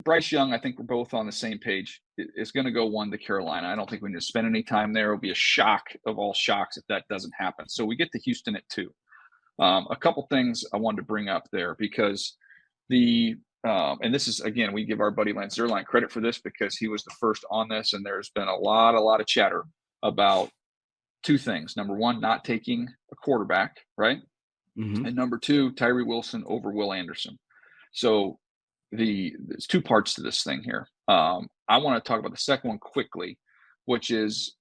Bryce Young, I think we're both on the same page, is going to go 1 to Carolina. I don't think we need to spend any time there. It'll be a shock of all shocks if that doesn't happen. So we get to Houston at 2. A couple things I wanted to bring up there because and this is, again, we give our buddy Lance Zierlein credit for this because he was the first on this, and there's been a lot of chatter about 2 things. Number 1, not taking a quarterback, right? Mm-hmm. And number 2, Tyree Wilson over Will Anderson. So there's 2 parts to this thing here. I want to talk about the second one quickly, which is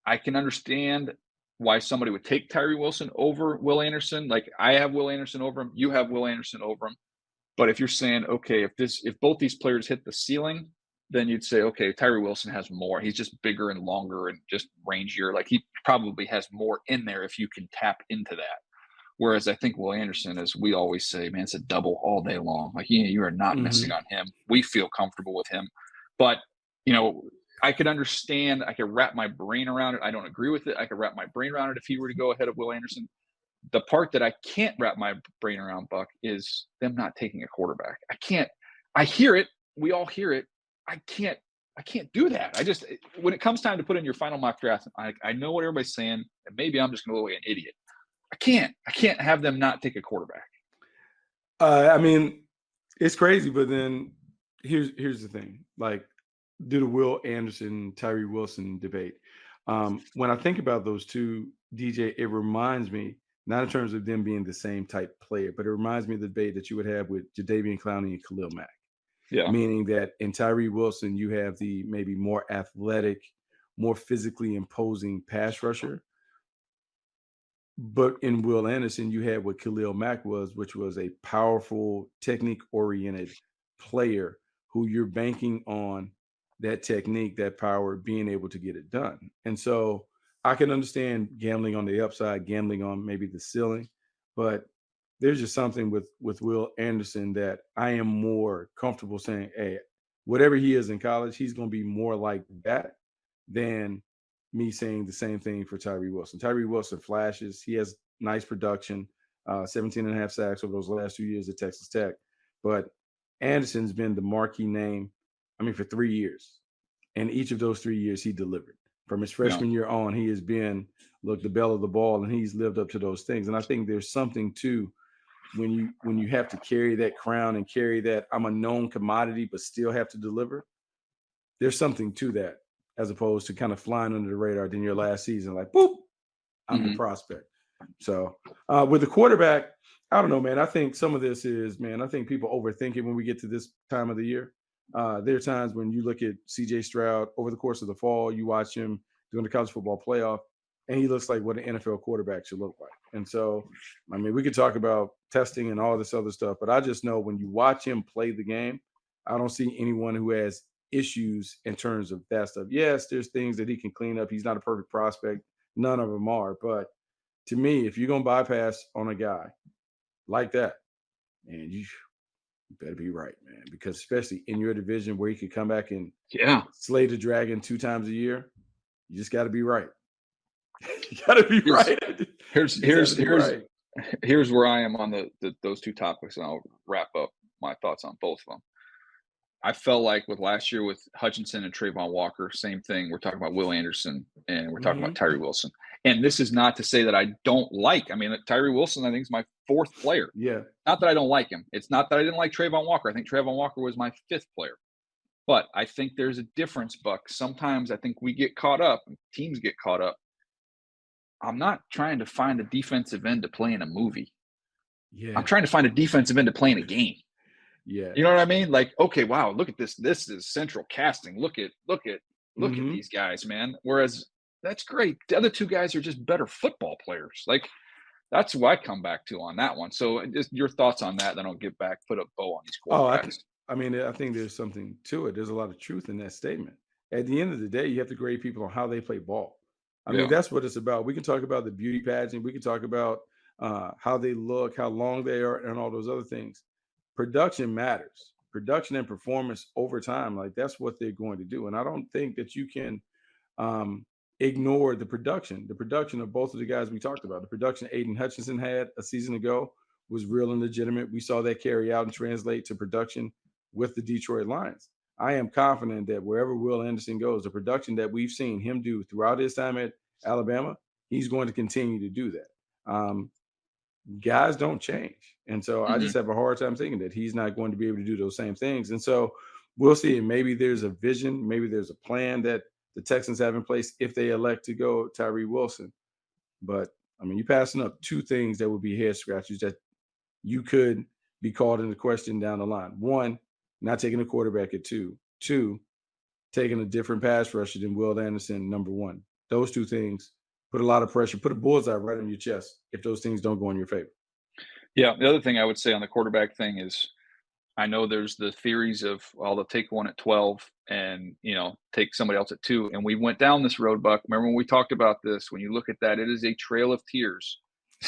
I can understand why somebody would take Tyree Wilson over Will Anderson. Like, I have Will Anderson over him. You have Will Anderson over him. But if you're saying, okay, if both these players hit the ceiling, then you'd say, okay, Tyree Wilson has more. He's just bigger and longer and just rangier. Like, he probably has more in there if you can tap into that. Whereas I think Will Anderson, as we always say, man, it's a double all day long. Like, you are not missing on him. We feel comfortable with him. But, I could understand, I could wrap my brain around it. I don't agree with it. I could wrap my brain around it if he were to go ahead of Will Anderson. The part that I can't wrap my brain around, Buck, is them not taking a quarterback. I hear it. We all hear it. I can't do that. When it comes time to put in your final mock draft, I know what everybody's saying, and maybe I'm just going to look like an idiot. I can't have them not take a quarterback. I mean, it's crazy, but then here's the thing. Like, do the Will Anderson, Tyree Wilson debate. When I think about those 2, DJ, it reminds me, not in terms of them being the same type player, but it reminds me of the debate that you would have with Jadeveon Clowney and Khalil Mack. Yeah. Meaning that in Tyree Wilson, you have the maybe more athletic, more physically imposing pass rusher. But in Will Anderson, you had what Khalil Mack was, which was a powerful, technique-oriented player who you're banking on that technique, that power, being able to get it done. And so I can understand gambling on the upside, gambling on maybe the ceiling, but there's just something with Will Anderson that I am more comfortable saying, hey, whatever he is in college, he's going to be more like that than me saying the same thing for Tyree Wilson. Tyree Wilson flashes. He has nice production, 17 and a half sacks over those last 2 years at Texas Tech. But Anderson's been the marquee name, for 3 years. And each of those 3 years, he delivered. From his freshman year on, he has been, the belle of the ball, and he's lived up to those things. And I think there's something to when you have to carry that crown and carry that I'm a known commodity but still have to deliver. There's something to that, as opposed to kind of flying under the radar. Then your last season, like, boop, I'm the prospect. So with the quarterback, I don't know, man. I think some of this is, I think people overthink it when we get to this time of the year. There are times when you look at C.J. Stroud over the course of the fall, you watch him during the college football playoff, and he looks like what an NFL quarterback should look like. And so, we could talk about testing and all this other stuff, but I just know when you watch him play the game, I don't see anyone who has issues in terms of that stuff. Yes, there's things that he can clean up. He's not a perfect prospect. None of them are. But to me, if you're going to bypass on a guy like that, and you better be right, man, because especially in your division where he could come back and slay the dragon 2 times a year, you just got to be right. You got to be right. Here's where I am on those 2 topics, and I'll wrap up my thoughts on both of them. I felt like with last year with Hutchinson and Trayvon Walker, same thing. We're talking about Will Anderson and we're talking about Tyree Wilson. And this is not to say that I don't like. Tyree Wilson, I think, is my 4th player. Yeah. Not that I don't like him. It's not that I didn't like Trayvon Walker. I think Trayvon Walker was my 5th player. But I think there's a difference, Buck. Sometimes I think we get caught up, and teams get caught up. I'm not trying to find a defensive end to play in a movie. Yeah. I'm trying to find a defensive end to play in a game. Yeah. You know what I mean? Like, okay, wow, look at this. This is central casting. Look at these guys, man. Whereas that's great. The other 2 guys are just better football players. Like, that's what I come back to on that one. So just your thoughts on that, then I'll get back, put a bow on these quarterbacks. I think there's something to it. There's a lot of truth in that statement. At the end of the day, you have to grade people on how they play ball. That's what it's about. We can talk about the beauty pageant. We can talk about how they look, how long they are, and all those other things. Production matters. Production and performance over time, like that's what they're going to do. And I don't think that you can ignore the production of both of the guys we talked about. The production Aiden Hutchinson had a season ago was real and legitimate. We saw that carry out and translate to production with the Detroit Lions. I am confident that wherever Will Anderson goes, the production that we've seen him do throughout his time at Alabama, he's going to continue to do that. Guys don't change. And so I Hmm. just have a hard time thinking that he's not going to be able to do those same things. And so we'll see. Maybe there's a vision, maybe there's a plan that the Texans have in place if they elect to go Tyree Wilson. But I mean, you're passing up two things that would be head scratchers that you could be called into question down the line. One, not taking a quarterback at two. Two, taking a different pass rusher than Will Anderson, number one. Those two things put a lot of pressure, put a bullseye right on your chest if those things don't go in your favor. Yeah. The other thing I would say on the quarterback thing is I know there's the theories of, well, they'll take one at 12 and, take somebody else at 2. And we went down this road, Buck. Remember when we talked about this? When you look at that, it is a trail of tears.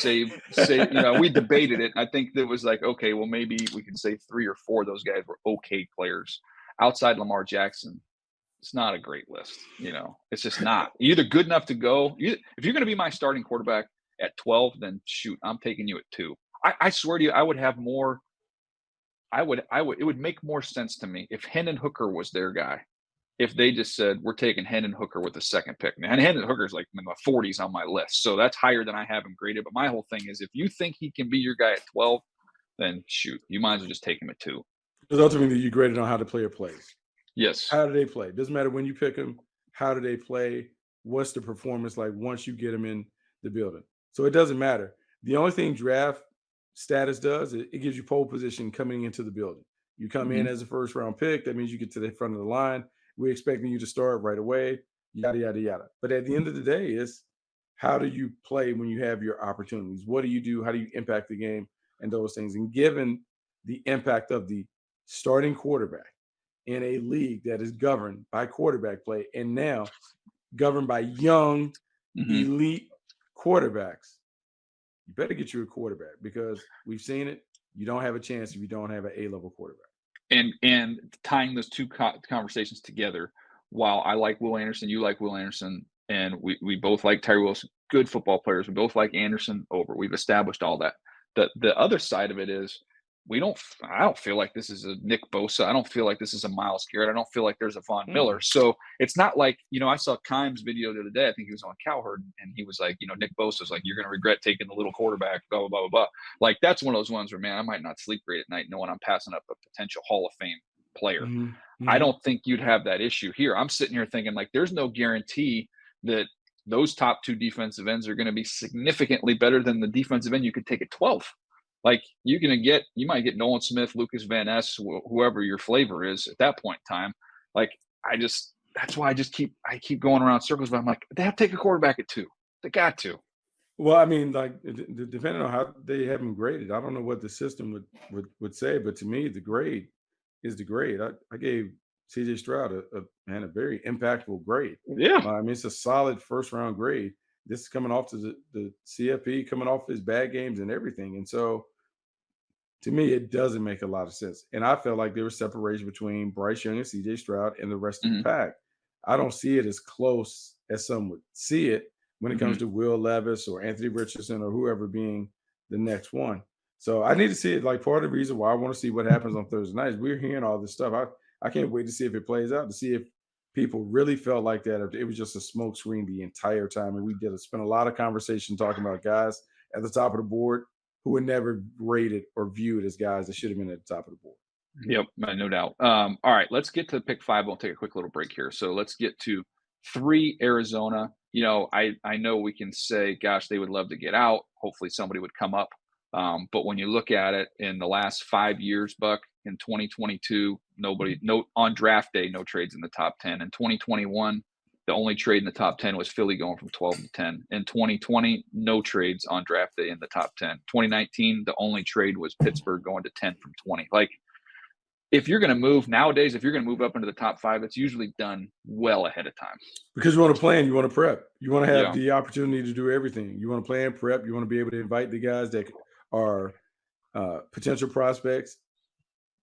We debated it. I think that was like, okay, well, maybe we can say 3 or 4 of those guys were okay players. Outside Lamar Jackson, it's not a great list. It's just not. You're either good enough to go. If you're going to be my starting quarterback at 12, then shoot, I'm taking you at 2. I swear to you, I would have more. It would make more sense to me if Hendon Hooker was their guy. If they just said, we're taking Hendon Hooker with the second pick. And Hendon Hooker's like in the 40s on my list. So that's higher than I have him graded. But my whole thing is if you think he can be your guy at 12, then shoot, you might as well just take him at 2. Because ultimately, you graded on how the player plays. Yes. How do they play? Doesn't matter when you pick them. How do they play? What's the performance like once you get them in the building? So it doesn't matter. The only thing draft status does, it gives you pole position coming into the building. You come in Hmm. as a first round pick. That means you get to the front of the line. We're expecting you to start right away, yada, yada, yada. But at the end of the day, it's how do you play when you have your opportunities? What do you do? How do you impact the game and those things? And given the impact of the starting quarterback in a league that is governed by quarterback play and now governed by young, Hmm. elite quarterbacks, you better get you a quarterback because we've seen it. You don't have a chance if you don't have an A-level quarterback. And tying those two conversations together, while I like Will Anderson, you like Will Anderson, and we both like Tyree Wilson, good football players. We both like Anderson over. We've established all that. The other side of it is I don't feel like this is a Nick Bosa. I don't feel like this is a Miles Garrett. I don't feel like there's a Von Miller. Mm-mm. So it's not like, I saw Kimes' video the other day. I think he was on Cowherd, and he was like, Nick Bosa's like, you're going to regret taking the little quarterback, blah, blah, blah, blah, blah. Like, that's one of those ones where, man, I might not sleep great at night knowing I'm passing up a potential Hall of Fame player. Mm-hmm. I Mm-hmm. don't think you'd have that issue here. I'm sitting here thinking, like, there's no guarantee that those top 2 defensive ends are going to be significantly better than the defensive end you could take at 12. Like you might get Nolan Smith, Lucas Van Ness, whoever your flavor is at that point in time. Like that's why I keep going around circles. But I'm like, they have to take a quarterback at 2. They got to. Well, I mean, like depending on how they have him graded, I don't know what the system would say, but to me, the grade is the grade. I gave CJ Stroud a very impactful grade. Yeah. I mean, it's a solid first round grade. This is coming off to the CFP, coming off his bad games and everything, and so to me, it doesn't make a lot of sense. And I felt like there was separation between Bryce Young and CJ Stroud and the rest of the Hmm. pack. I don't see it as close as some would see it when it Hmm. comes to Will Levis or Anthony Richardson or whoever being the next one. So I need to see it. Like part of the reason why I want to see what happens on Thursday night is we're hearing all this stuff. I can't wait to see if it plays out, to see if people really felt like that, if it was just a smoke screen the entire time. And we did spend a lot of conversation talking about guys at the top of the board who were never rated or viewed as guys that should have been at the top of the board. Yep, no doubt. All right, let's get to pick 5. We'll take a quick little break here. So let's get to 3, Arizona. I know we can say, gosh, they would love to get out. Hopefully somebody would come up. But when you look at it in the last 5 years, Buck, in 2022, no on draft day, no trades in the top 10. In 2021, the only trade in the top 10 was Philly going from 12 to 10. In 2020, no trades on draft day in the top 10. 2019, the only trade was Pittsburgh going to 10 from 20. Like, if you're going to move nowadays, if you're going to move up into the top 5, it's usually done well ahead of time. Because you want to plan, you want to prep, you want to have Yeah. the opportunity to do everything. You want to plan, prep, you want to be able to invite the guys that are potential prospects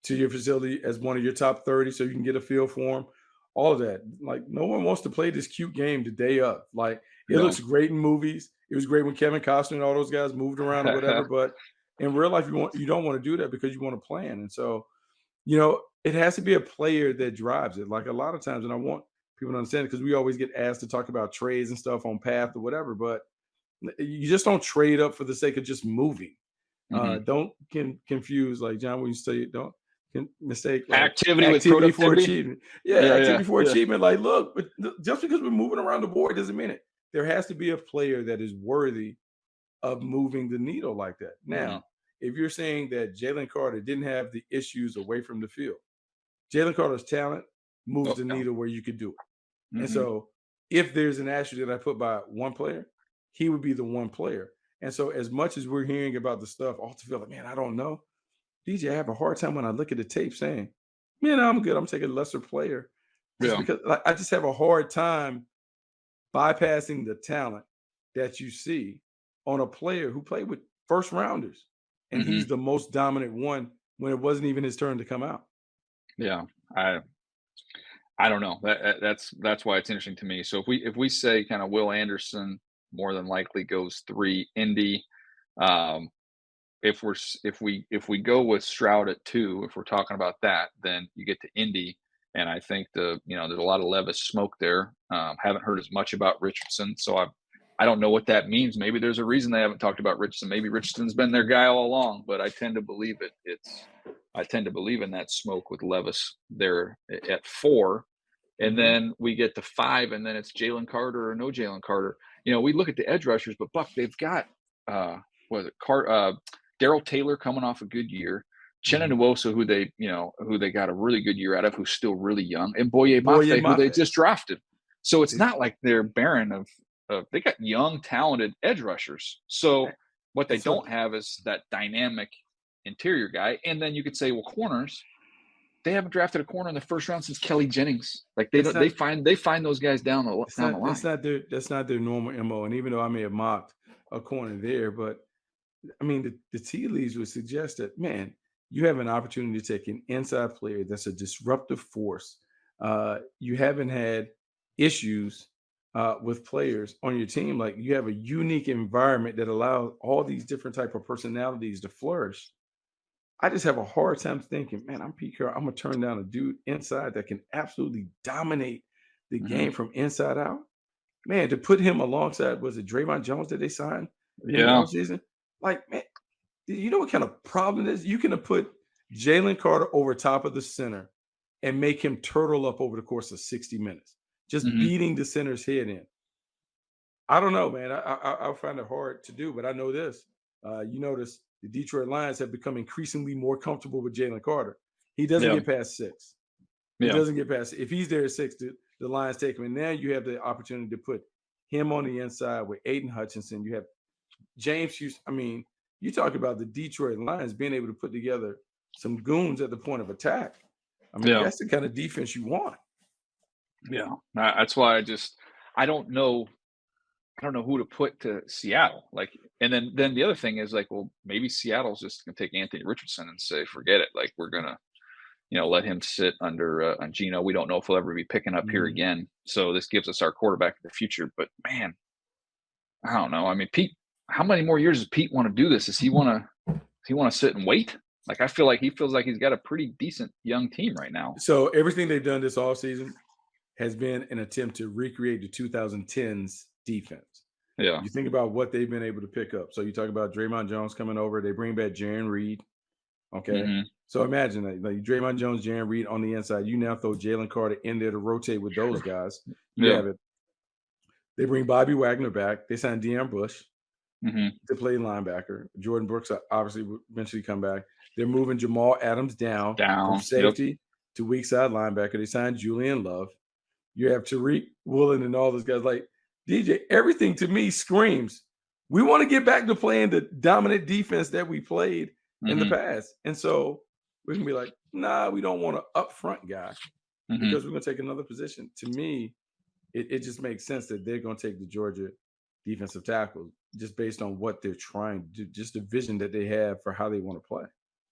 to your facility as one of your top 30 so you can get a feel for them. All of that. Like, no one wants to play this cute game the day of. Like, it No. looks great in movies. It was great when Kevin Costner and all those guys moved around or whatever. But in real life, you don't want to do that because you want to plan. And so It has to be a player that drives it. Like a lot of times, and I want people to understand it because we always get asked to talk about trades and stuff on path or whatever, but you just don't trade up for the sake of just moving. Hmm. Don't confuse, like John, when you say don't mistake like Activity with activity for productivity. achievement. Yeah, Yeah, yeah, activity for yeah. achievement. Like, look, but just because we're moving around the board doesn't mean it. There has to be a player that is worthy of moving the needle like that. Hmm. Now, if you're saying that Jalen Carter didn't have the issues away from the field, Jalen Carter's talent moves Oh, the yeah. needle where you could do it. And Hmm. so, if there's an asterisk that I put by one player, he would be the one player. And so, as much as we're hearing about the stuff off the field, like, man, I don't know. DJ, I have a hard time when I look at the tape saying, man, I'm good. I'm taking a lesser player just Yeah. because like, I just have a hard time bypassing the talent that you see on a player who played with first rounders. And Hmm. he's the most dominant one when it wasn't even his turn to come out. Yeah. I I don't know. That's why it's interesting to me. So if we say kind of Will Anderson more than likely goes 3 Indy. Um, if we go with Stroud at 2, if we're talking about that, then you get to Indy, and I think there's a lot of Levis smoke there. Haven't heard as much about Richardson, so I don't know what that means. Maybe there's a reason they haven't talked about Richardson. Maybe Richardson's been their guy all along, but I tend to believe it. I tend to believe in that smoke with Levis there at 4. And Mhm. then we get to 5, and then it's Jalen Carter or no Jalen Carter. We look at the edge rushers, but Buck, they've got what is it, Daryl Taylor coming off a good year, Chenna Mhm. Nwosu, who they got a really good year out of, who's still really young, and Boye Boye Mafe, who they Mafe. just drafted. So it's They not like they're barren of they got young, talented edge rushers. So what they and so don't have is that dynamic interior guy. And then you could say, well, corners, they haven't drafted a corner in the first round since Kelly Jennings. Like they that's don't not they find those guys down the that's line. not their normal MO. And even though I may have mocked a corner there, but I mean the tea leaves would suggest that, man, you have an opportunity to take an inside player that's a disruptive force. You haven't had issues with players on your team. Like you have a unique environment that allows all these different type of personalities to flourish. I just have a hard time thinking, man, I'm Pete Carroll. I'm gonna turn down a dude inside that can absolutely dominate the Mhm. game from inside out. Man, to put him alongside, was it Draymond Jones that they signed in the Yeah. offseason? Like, man, you know what kind of problem it is? You can have put Jalen Carter over top of the center and make him turtle up over the course of 60 minutes, just Mhm. beating the center's head in. I don't know, man. I find it hard to do, but I know this. You notice the Detroit Lions have become increasingly more comfortable with Jalen Carter. He doesn't Yeah. get past 6. He Yeah. doesn't get past. If he's there at 6, the Lions take him, and now you have the opportunity to put him on the inside with Aiden Hutchinson. You have James Houston. I mean, you talk about the Detroit Lions being able to put together some goons at the point of attack. I mean, Yeah. that's the kind of defense you want. Yeah. That's why I don't know I don't know who to put to Seattle. Like, and then the other thing is like, well, maybe Seattle's just gonna take Anthony Richardson and say, forget it. Like we're gonna, let him sit under on Gino. We don't know if he'll ever be picking up here Mhm. again. So this gives us our quarterback of the future. But man, I don't know. I mean, Pete, how many more years does Pete want to do this? Does he want to sit and wait? Like I feel like he feels like he's got a pretty decent young team right now. So everything they've done this offseason has been an attempt to recreate the 2010s defense. Yeah. You think about what they've been able to pick up. So you talk about Draymond Jones coming over. They bring back Jaron Reed. Okay. Hmm. So imagine that, like Draymond Jones, Jaron Reed on the inside. You now throw Jalen Carter in there to rotate with those guys. You Yeah. have it. They bring Bobby Wagner back. They signed Deion Bush Hmm. to play linebacker. Jordan Brooks obviously will eventually come back. They're moving Jamal Adams down from Down. Yep. safety to weak side linebacker. They signed Julian Love. You have Tariq Woolen and all those guys. Like DJ, everything to me screams, we want to get back to playing the dominant defense that we played in the Hmm. past. And so we can be like, nah, we don't want an upfront guy Hmm. because we're going to take another position. To me, it just makes sense that they're going to take the Georgia defensive tackle just based on what they're trying to do, just the vision that they have for how they want to play.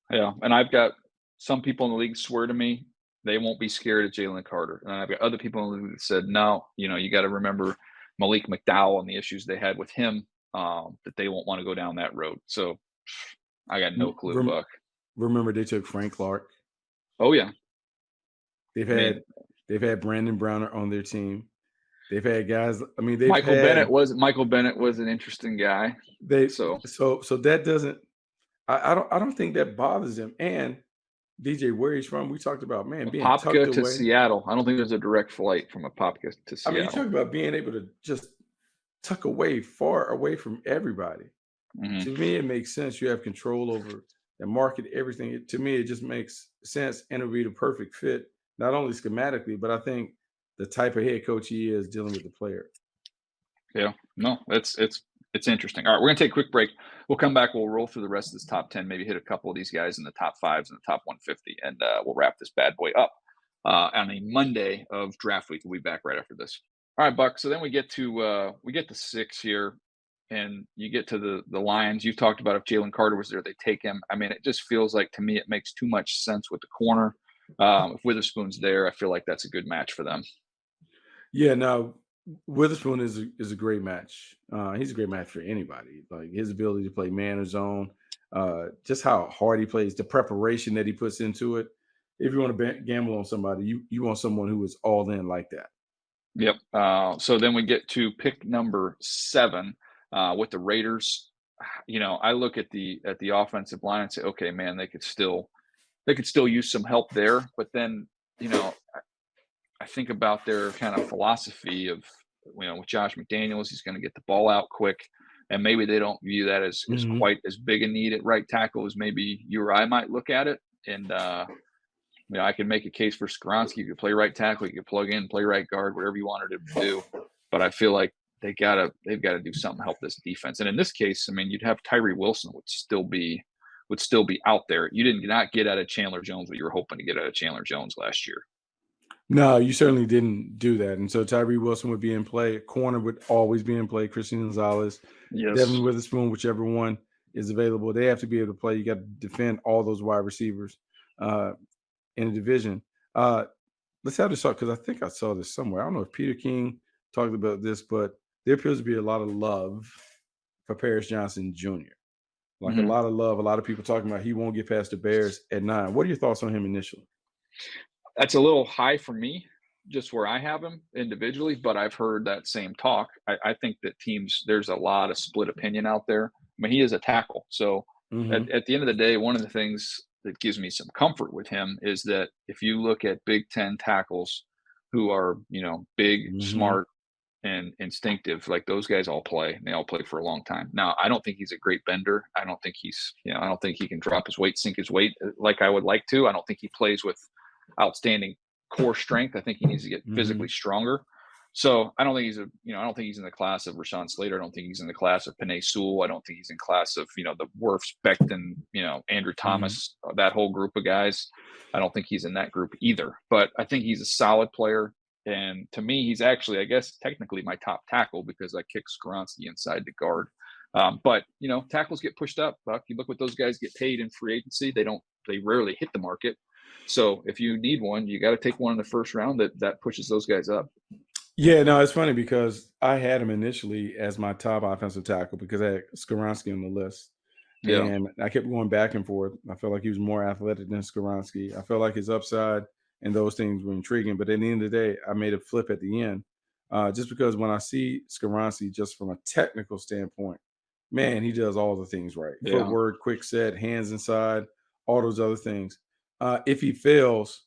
Yeah. And I've got some people in the league swear to me they won't be scared of Jalen Carter. And I've got other people in the league that said, no, you got to remember Malik McDowell and the issues they had with him, that they won't want to go down that road. So I got no clue, Rem- Buck. Remember, they took Frank Clark. Oh yeah. They've I mean, had they've had Brandon Browner on their team. They've had guys. I mean, they've Michael Bennett had was Michael Bennett was an interesting guy. they So so that doesn't. I don't think that bothers him. And DJ, where he's from, we talked about, man, being tucked Apopka to away. Seattle. I don't think there's a direct flight from Apopka to I mean, you Seattle. talk about being able to just tuck away, far away from everybody. Mhm. To me, it makes sense. You have control over the market, everything. To me, it just makes sense, and it'll be the perfect fit, not only schematically, but I think the type of head coach he is dealing with the player. Yeah. No, it's interesting. All right, we're gonna take a quick break. We'll come back. We'll roll through the rest of this top 10, maybe hit a couple of these guys in the top fives and the top 150, and we'll wrap this bad boy up on a Monday of draft week. We'll be back right after this. All right, Buck. So then we get to six here, and you get to the Lions. You've talked about if Jalen Carter was there, they take him. I mean, it just feels like to me it makes too much sense with the corner. If Witherspoon's there, I feel like that's a good match for them. Yeah, now Witherspoon is a great match. He's a great match for anybody. Like his ability to play man or zone, just how hard he plays, the preparation that he puts into it. If you want to gamble on somebody, you want someone who is all in like that. Yep. So then we get to pick number seven with the Raiders. You know, I look at the offensive line and say, okay, man, they could still use some help there. But then, you know, I think about their kind of philosophy of, you know, with Josh McDaniels, he's going to get the ball out quick, and maybe they don't view that as Hmm. quite as big a need at right tackle as maybe you or I might look at it. And you know, I can make a case for Skoronski. You could play right tackle, you could plug in, play right guard, whatever you wanted him to do. But I feel like they've got to do something to help this defense. And in this case, I mean, you'd have Tyree Wilson would still be out there. You did not get out of Chandler Jones what you were hoping to get out of Chandler Jones last year. No, you certainly didn't do that. And so Tyree Wilson would be in play. Corner would always be in play. Christian Gonzalez, Yes. Devin Witherspoon, whichever one is available. They have to be able to play. You got to defend all those wide receivers uh, in the division. Uh, let's have this talk because I think I saw this somewhere. I don't know if Peter King talked about this, but there appears to be a lot of love for Paris Johnson Jr. Like a Mhm. lot of love. A lot of people talking about he won't get past the Bears at 9. What are your thoughts on him initially? That's a little high for me, just where I have him individually, but I've heard that same talk. I think that teams, there's a lot of split opinion out there. I mean, he is a tackle. So Hmm. at the end of the day, one of the things that gives me some comfort with him is that if you look at Big Ten tackles who are, you know, big, Hmm. smart, and instinctive, like those guys all play, and they all play for a long time. Now, I don't think he's a great bender. I don't think he's, you know, I don't think he can drop his weight, sink his weight like I would like to. I don't think he plays with outstanding core strength. I think he needs to get physically Hmm. stronger. So I don't think he's a, you know, I don't think he's in the class of Rashawn Slater. I don't think he's in the class of Panay Sewell. I don't think he's in class of, you know, the Wirfs, Becton, you know, Andrew Hmm. Thomas, that whole group of guys. I don't think he's in that group either. But I think he's a solid player. And to me, he's actually, I guess, technically my top tackle because I kick Skoronski inside the guard. But you know, tackles get pushed up. Buck, you look what those guys get paid in free agency. They rarely hit the market. So if you need one, you got to take one in the first round that pushes those guys up. Yeah, no, it's funny because I had him initially as my top offensive tackle because I had Skoronski on the list. Yeah, And I kept going back and forth. I felt like he was more athletic than Skoronski. I felt like his upside and those things were intriguing. But at the end of the day, I made a flip at the end. Just because when I see Skoronski, just from a technical standpoint, man, he does all the things right. yeah, Footwork, quick set, hands inside, all those other things. If he fails,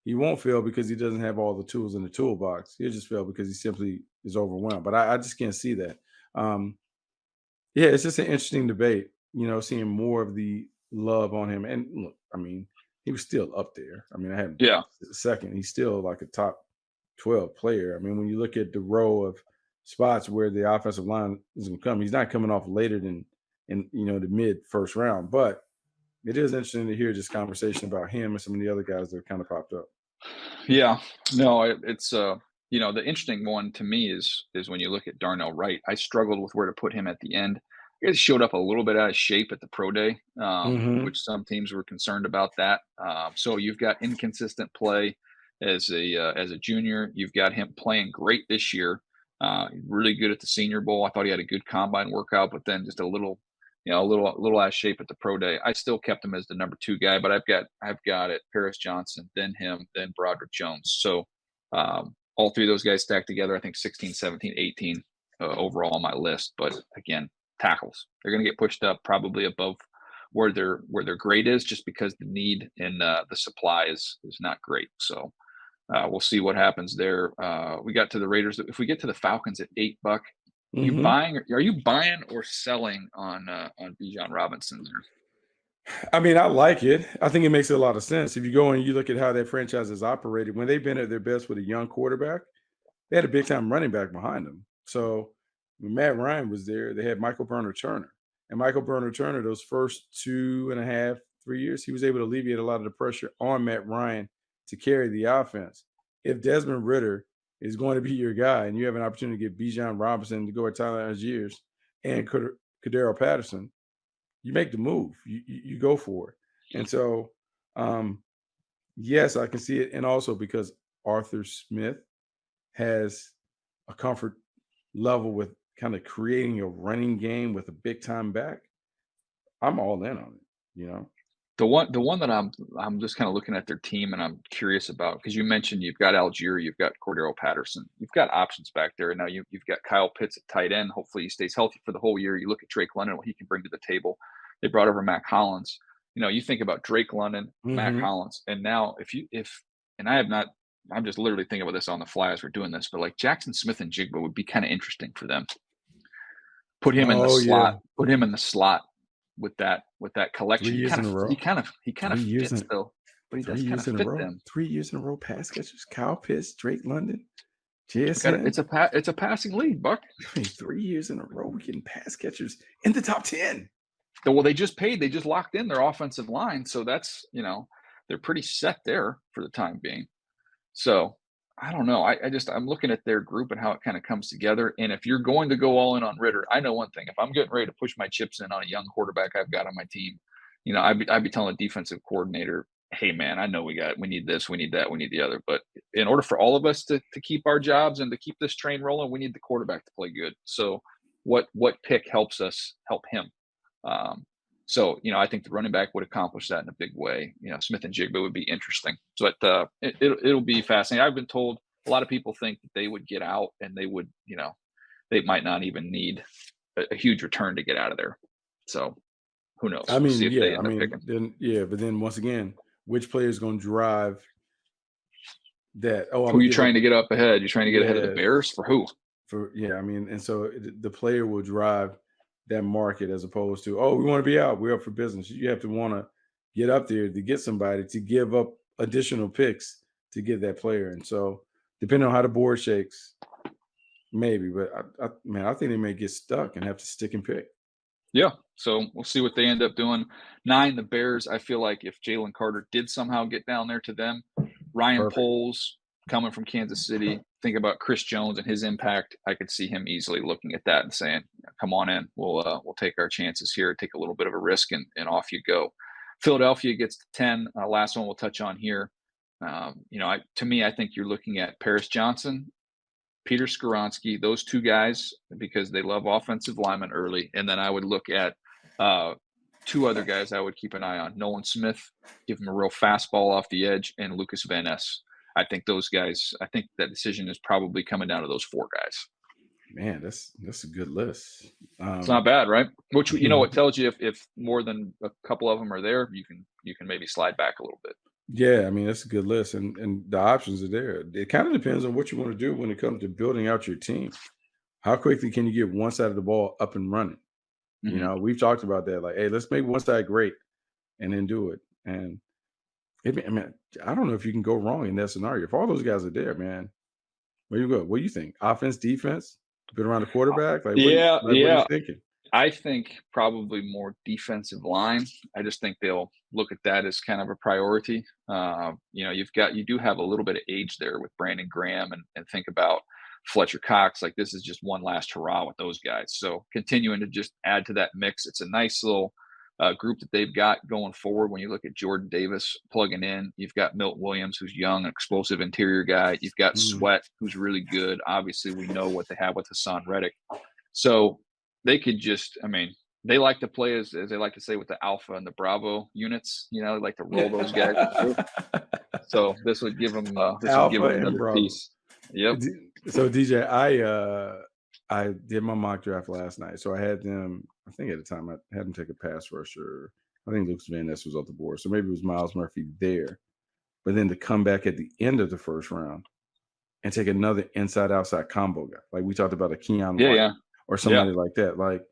he won't fail because he doesn't have all the tools in the toolbox. He'll just fail because he simply is overwhelmed. But I just can't see that. Um, yeah, it's just an interesting debate, seeing more of the love on him. And look, I mean, he was still up there. I mean, I had yeah. second. He's still like a top 12 player. I mean, when you look at the row of spots where the offensive line is going to come, he's not coming off later than in the mid first round. But it is interesting to hear this conversation about him and some of the other guys that have kind of popped up. Yeah, no, it's you know, the interesting one to me is when you look at Darnell Wright. I struggled with where to put him at the end. He showed up a little bit out of shape at the pro day, Hmm. which some teams were concerned about that. So you've got inconsistent play as a junior. You've got him playing great this year. Really good at the Senior Bowl. I thought he had a good combine workout, but then just a little a little out of shape at the pro day. I still kept him as the number 2 guy, but I've got it Paris Johnson, then him, then Broderick Jones. So all 3 of those guys stacked together, I think 16, 17, 18 overall on my list. But again, tackles, they're going to get pushed up probably above where their grade is, just because the need and the supply is not great. So we'll see what happens there. We got to the Raiders. If we get to the Falcons at $8, are you buying or selling on Bijan Robinson there? I mean, I like it. I think it makes a lot of sense. If you go and you look at how that franchise is operated, when they've been at their best with a young quarterback, they had a big time running back behind them. So when Matt Ryan was there, they had Michael Burner Turner. And Michael Burner Turner, those first 2.5, 3 years, he was able to alleviate a lot of the pressure on Matt Ryan to carry the offense. If Desmond Ritter is going to be your guy and you have an opportunity to get Bijan Robinson to go at Tyler Algiers and Cordero Patterson, you make the move. You go for it. And so, yes, I can see it. And also because Arthur Smith has a comfort level with kind of creating a running game with a big time back, I'm all in on it. The one that I'm just kind of looking at their team and I'm curious about, because you mentioned you've got Algier, you've got Cordero Patterson, you've got options back there. Now you've got Kyle Pitts at tight end. Hopefully he stays healthy for the whole year. You look at Drake London, what he can bring to the table. They brought over Mac Hollins. You think about Drake London, Mac Hollins, and now I'm just literally thinking about this on the fly as we're doing this, but like Jackson Smith and Jigba would be kind of interesting for them. Put him in the slot. Put him in the slot with that collection. 3 years in a row. He kind of fits though, but he does kind of fit them. 3 years in a row pass catchers. Kyle Pitts, Drake London, JSN. It's a passing lead, Buck. I mean, 3 years in a row we're getting pass catchers in the top 10. Well, they just locked in their offensive line, so that's they're pretty set there for the time being. So I don't know. I'm looking at their group and how it kind of comes together. And if you're going to go all in on Ritter, I know one thing: if I'm getting ready to push my chips in on a young quarterback I've got on my team, I'd be telling the defensive coordinator, "Hey, man, I know we need this, we need that, we need the other. But in order for all of us to keep our jobs and to keep this train rolling, we need the quarterback to play good. So what pick helps us help him?" So I think the running back would accomplish that in a big way. Smith and Jigba would be interesting. So it'll be fascinating. I've been told a lot of people think that they would get out and they would, they might not even need a huge return to get out of there. So who knows? I mean, but then once again, which player is going to drive that? Oh, who are you trying to get up ahead? You're trying to get ahead of the Bears for who? And so the player will drive that market as opposed to, we want to be out, we're up for business. You have to want to get up there to get somebody to give up additional picks to get that player. And so depending on how the board shakes, maybe, but I think they may get stuck and have to stick and pick. Yeah. So we'll see what they end up doing. 9, the Bears. I feel like if Jalen Carter did somehow get down there to them, Ryan Poles coming from Kansas City, think about Chris Jones and his impact. I could see him easily looking at that and saying, "Come on in. We'll take our chances here, take a little bit of a risk, and off you go." Philadelphia gets to 10. Last one we'll touch on here. To me, I think you're looking at Paris Johnson, Peter Skoronski, those 2 guys, because they love offensive linemen early. And then I would look at 2 other guys I would keep an eye on. Nolan Smith, give him a real fastball off the edge, and Lucas Van Ness. I think those guys, I think that decision is probably coming down to those 4 guys. Man, that's a good list. It's not bad, right? Which, what tells you if more than a couple of them are there, you can maybe slide back a little bit. Yeah, I mean, that's a good list, and the options are there. It kind of depends on what you want to do when it comes to building out your team. How quickly can you get one side of the ball up and running? Mm-hmm. We've talked about that. Like, hey, let's make one side great and then do it. And I don't know if you can go wrong in that scenario. If all those guys are there, man, where you go? What do you think? Offense, defense, build around the quarterback? Like, what are you thinking? I think probably more defensive line. I just think they'll look at that as kind of a priority. You do have a little bit of age there with Brandon Graham, and think about Fletcher Cox. Like, this is just one last hurrah with those guys. So continuing to just add to that mix. It's a nice little group that they've got going forward. When you look at Jordan Davis plugging in, you've got Milton Williams, who's young, explosive interior guy. You've got Sweat, who's really good. Obviously, we know what they have with Hassan Reddick. So they could just, they like to play as they like to say with the Alpha and the Bravo units. They like to roll those guys through. So Alpha and another Bravo. piece. Yep. So DJ, I did my mock draft last night. So I had them. I think at the time I had them take a pass rusher. I think Lucas Van Ness was off the board, so maybe it was Miles Murphy there. But then to come back at the end of the first round and take another inside-outside combo guy, like we talked about a Keon Yeah, White yeah. or somebody like that. Like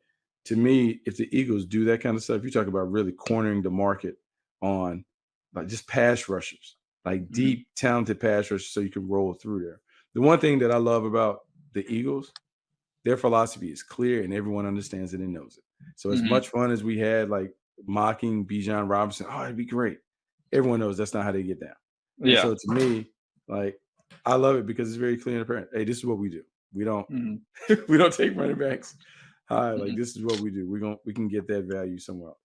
to me, if the Eagles do that kind of stuff, you talk about really cornering the market on like just pass rushers, like deep, talented pass rushers, so you can roll through there. The one thing that I love about the Eagles, their philosophy is clear and everyone understands it and knows it. So as much fun as we had like mocking Bijan Robinson, oh, it'd be great. Everyone knows that's not how they get down. And Yeah. so to me, like I love it because it's very clear and apparent. Hey, this is what we do. We don't we don't take running backs high. Like this is what we do. We can get that value somewhere else.